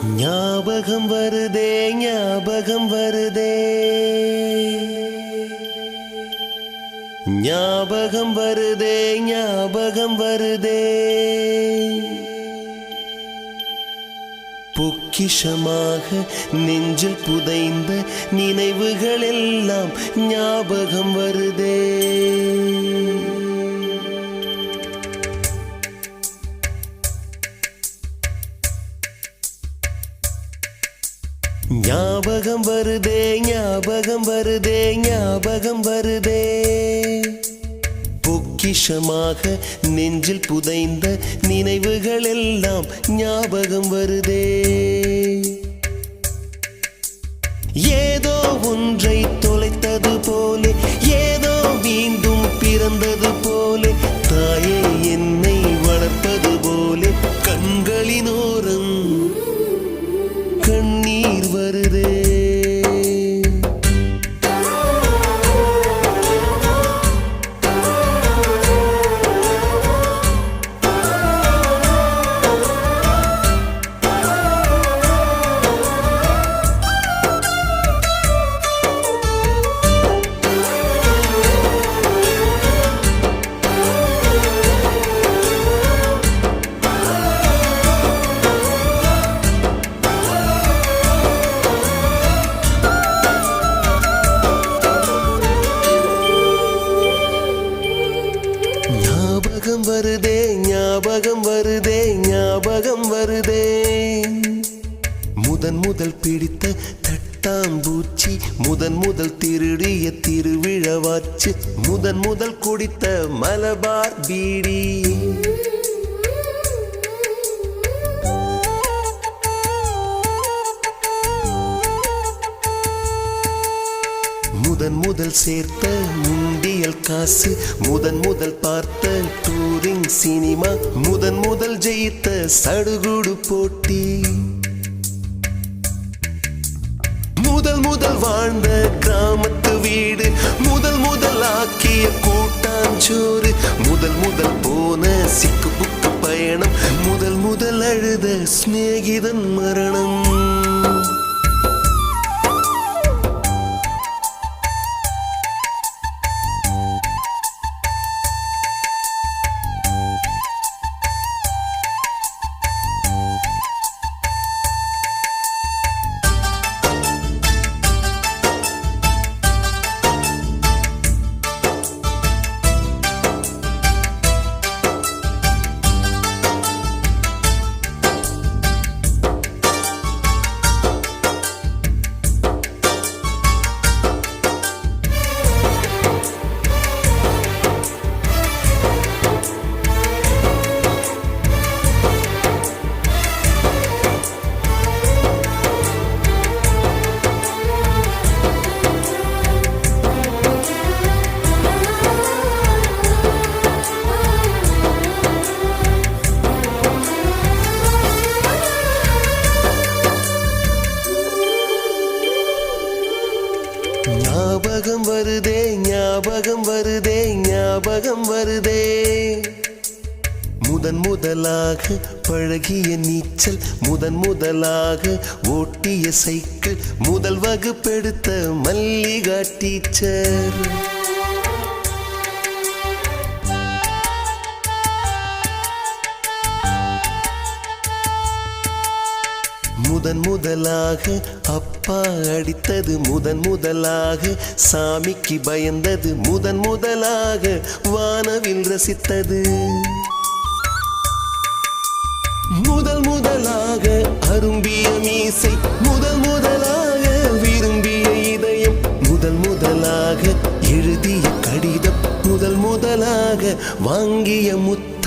ஞாபகம் வருதே ஞாபகம் வருதே ஞாபகம் வருதே ஞாபகம் வருதே பொக்கிஷமாக நெஞ்சில் புதைந்த நினைவுகள் எல்லாம் ஞாபகம் வருதே. ஞாபகம் வருதே ஞாபகம் வருதே ஞாபகம் வருதே பொக்கிஷமாக நெஞ்சில் புதைந்த நினைவுகள் எல்லாம் ஞாபகம் வருதே. ஏதோ ஒன்றை தொலைத்தது போலே, ஏதோ மீண்டும் பிறந்தது போலே, தாயே என்னை வளர்ப்பது போலே கண்களினோரம் கண்ணீர் வருதே. ஞாபகம் வருதே ஞாபகம் வருதே ஞாபகம் வருதே முதன் முதல் பிடித்த தட்டாம்பூச்சி, முதன் முதல் திருடிய திருவிழவாச்சு, முதன் முதல் குடித்த மலபார் பீடி, முதன் முதல் சேர்த்த முண்டியல் காசு, முதன் முதல் பார்த்த டூரிங் சினிமா, முதன் முதல் ஜெயித்த சடுகுடு போட்டி, முதல் முதல் வாழ்ந்த கிராமத்து வீடு, முதல் முதல் ஆக்கிய கூட்டாஞ்சோறு, முதல் முதல் போன சிக்கு புக்கு பயணம், முதல் முதல் அழுத சிநேகிதன் மரணம். ஞாபகம் வருதே ஞாபகம் வருதே ஞாபகம் வருதே முதன் முதலாக பழகிய நீச்சல், முதன் முதலாக ஓட்டிய சைக்கிள், முதல் வகுப்பெடுத்த மல்லிகா டீச்சர், முதன் முதலாக அப்பா அடித்தது, முதன் முதலாக சாமிக்கு பயந்தது, முதன் முதலாக வானவில் ரசித்தது, முதல் முதலாக அரும்பிய மீசை, முதல் முதலாக விரும்பிய இதயம், முதல் முதலாக எழுதிய கடிதம், முதல் முதலாக வாங்கிய முத்து,